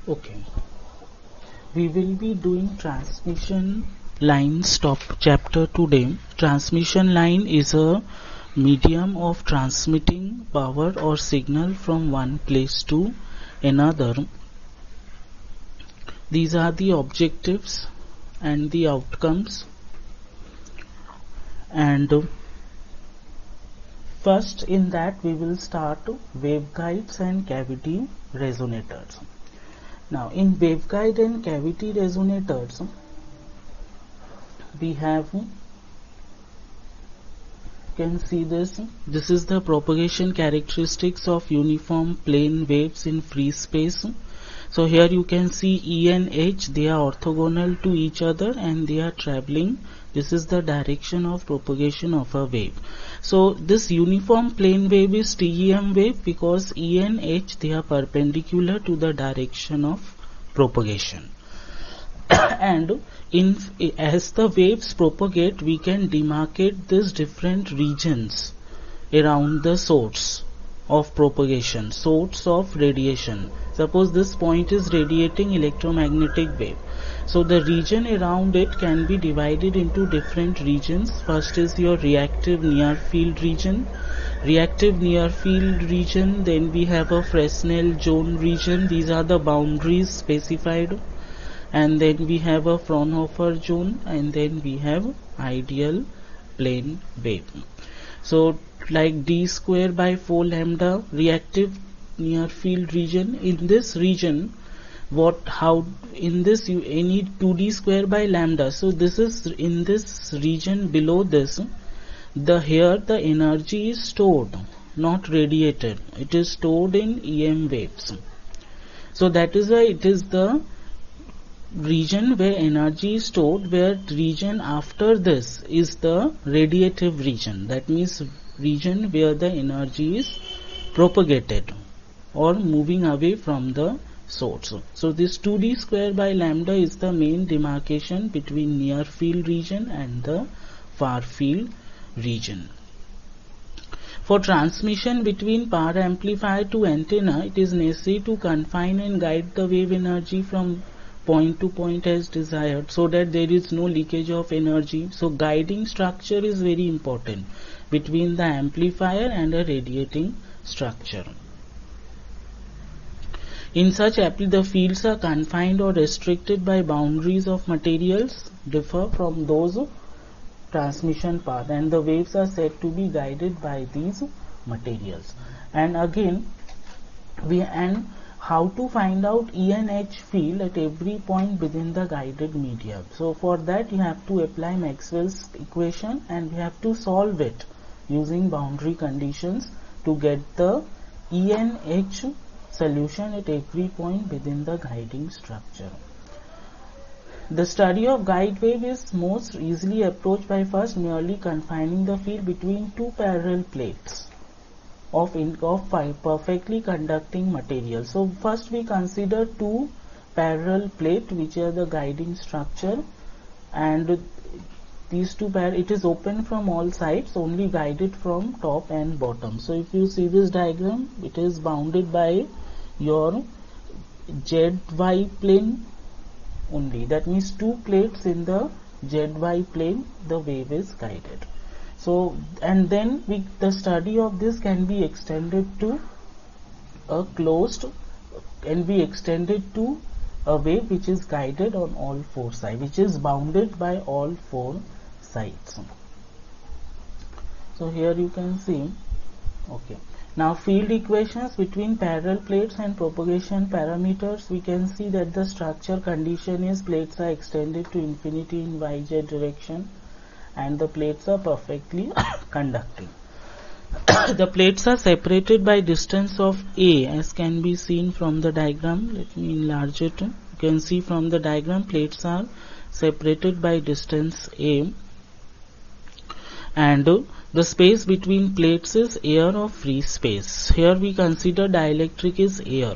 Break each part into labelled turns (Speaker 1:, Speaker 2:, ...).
Speaker 1: Okay, we will be doing transmission lines chapter today. Transmission line is a medium of transmitting power or signal from one place to another. These are the objectives and the outcomes. And first in that we will start waveguides and cavity resonators. Now in waveguide and cavity resonators we have, can see this is the propagation characteristics of uniform plane waves in free space. So here you can see E and H, they are orthogonal to each other and they are traveling. This is the direction of propagation of a wave. So this uniform plane wave is TEM wave because E and H, they are perpendicular to the direction of propagation. And as the waves propagate, we can demarcate these different regions around the source of propagation, source of radiation. Suppose this point is radiating electromagnetic wave. So the region around it can be divided into different regions. First is your reactive near field region. Then we have a Fresnel zone region. These are the boundaries specified. And then we have a Fraunhofer zone, and then we have ideal plane wave. So like d square by 4 lambda reactive near field region. In this region, in this you need 2d square by lambda. So this is in this region below this. Here the energy is stored, not radiated. It is stored in EM waves. So that is why it is the region where energy is stored, where region after this is the radiative region. That means region where the energy is propagated or moving away from the source. So this 2d square by lambda is the main demarcation between near field region and the far field region. For transmission between power amplifier to antenna, it is necessary to confine and guide the wave energy from point to point as desired, so that there is no leakage of energy. So guiding structure is very important between the amplifier and a radiating structure. In such the fields are confined or restricted by boundaries of materials differ from those of transmission path, and the waves are said to be guided by these materials. And again how to find out E and H field at every point within the guided medium. So for that you have to apply Maxwell's equation and we have to solve it using boundary conditions to get the E and H solution at every point within the guiding structure. The study of guide wave is most easily approached by first merely confining the field between two parallel plates of perfectly conducting material. So first we consider two parallel plates which are the guiding structure, and these two it is open from all sides, only guided from top and bottom. So if you see this diagram, it is bounded by your ZY plane only. That means two plates in the ZY plane, the wave is guided. So, and then the study of this can be extended to a wave which is guided on all four sides, which is bounded by all four sides. So here you can see, okay. Now field equations between parallel plates and propagation parameters, we can see that the structure condition is plates are extended to infinity in YZ direction and the plates are perfectly conducting. The plates are separated by distance of A, as can be seen from the diagram. Let me enlarge it. You can see from the diagram plates are separated by distance A, and the space between plates is air or free space. Here we consider dielectric is air,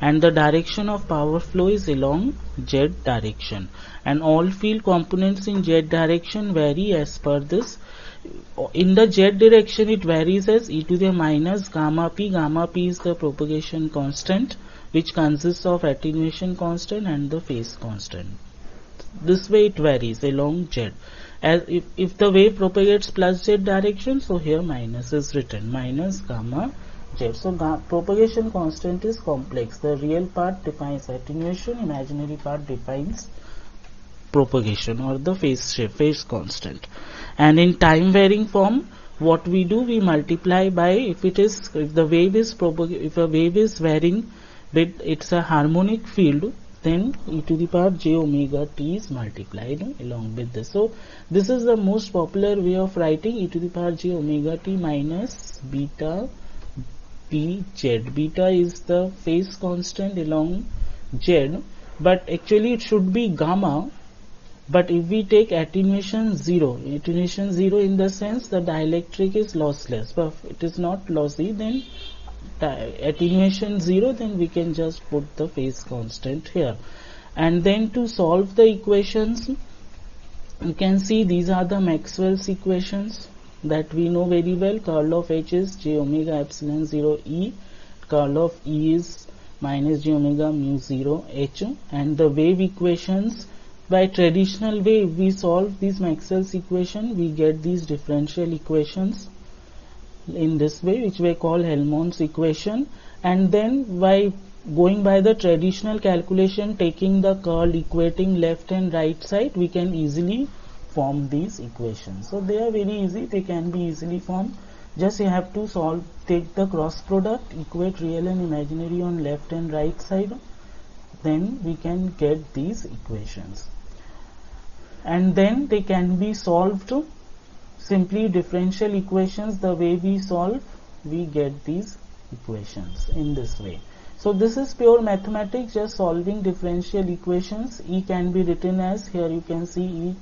Speaker 1: and the direction of power flow is along Z direction, and all field components in Z direction vary as per this. In the Z direction it varies as e to the minus gamma p. Gamma p is the propagation constant which consists of attenuation constant and the phase constant. This way it varies along z. As if the wave propagates plus z direction, so here minus is written, minus gamma z. So propagation constant is complex. The real part defines attenuation, imaginary part defines propagation or the phase constant. And in time varying form, what we do, we multiply by, if a wave is varying with it's a harmonic field, then e to the power j omega t is multiplied along with this. So this is the most popular way of writing e to the power j omega t minus beta p z. Beta is the phase constant along z, but actually it should be gamma. But if we take attenuation 0 in the sense the dielectric is lossless, but if it is not lossy, then attenuation 0, then we can just put the phase constant here. And then to solve the equations, you can see these are the Maxwell's equations that we know very well. Curl of H is j omega epsilon 0 E, curl of E is minus j omega mu 0 H, and the wave equations, by traditional way, if we solve these Maxwell's equation, we get these differential equations in this way, which we call Helmholtz equation. And then by going by the traditional calculation, taking the curl, equating left and right side, we can easily form these equations. So they are very easy, they can be easily formed. Just you have to solve, take the cross product, equate real and imaginary on left and right side, then we can get these equations. And then they can be solved simply differential equations. The way we solve, we get these equations in this way. So this is pure mathematics, just solving differential equations. E can be written as, here you can see e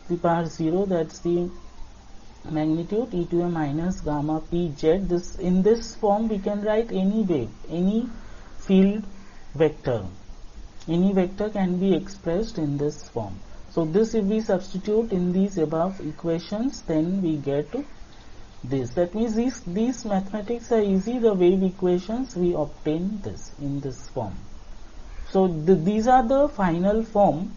Speaker 1: to the power 0, that's the magnitude, e to the minus gamma p z. This, in this form we can write any wave, any field vector. Any vector can be expressed in this form. So this, if we substitute in these above equations, then we get this. That means these mathematics are easy. The wave equations, we obtain this in this form. So these are the final form.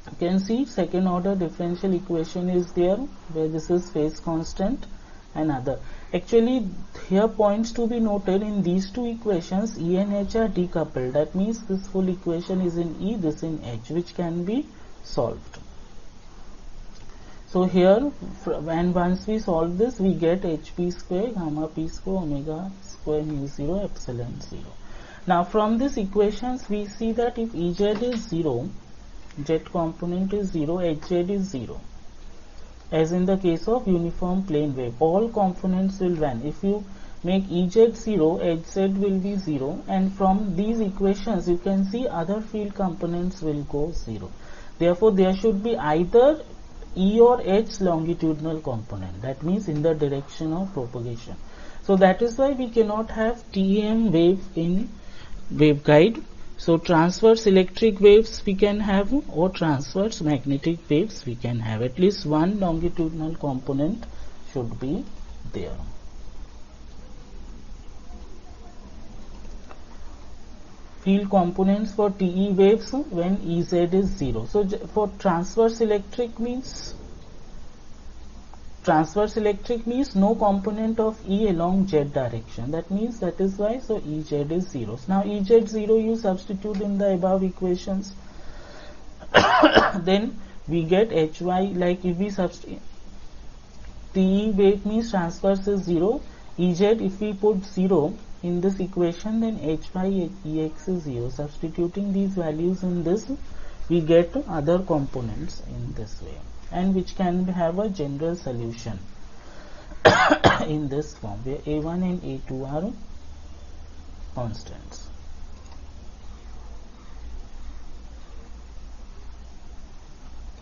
Speaker 1: You can see second order differential equation is there, where this is phase constant and other. Actually, here points to be noted, in these two equations E and H are decoupled. That means this full equation is in E, this in H, which can be solved. So here, and once we solve this, we get hp square gamma p square omega square mu 0 epsilon 0. Now from these equations we see that if Ez is 0, z component is 0, Hz is 0. As in the case of uniform plane wave, all components will vanish. If you make Ez 0, Hz will be 0, and from these equations you can see other field components will go 0. Therefore, there should be either E or H longitudinal component, that means in the direction of propagation. So that is why we cannot have TEM wave in waveguide. So transverse electric waves we can have, or transverse magnetic waves we can have. At least one longitudinal component should be there. Field components for TE waves when Ez is 0. So for transverse electric means no component of E along Z direction. That means, that is why, so Ez is 0. Now Ez 0 you substitute in the above equations. Then we get Hy, like if we substitute TE wave means transverse is 0. Ez, if we put 0 in this equation, then Hy Ex is 0. Substituting these values in this, we get other components in this way, and which can have a general solution in this form, where A1 and A2 are constants.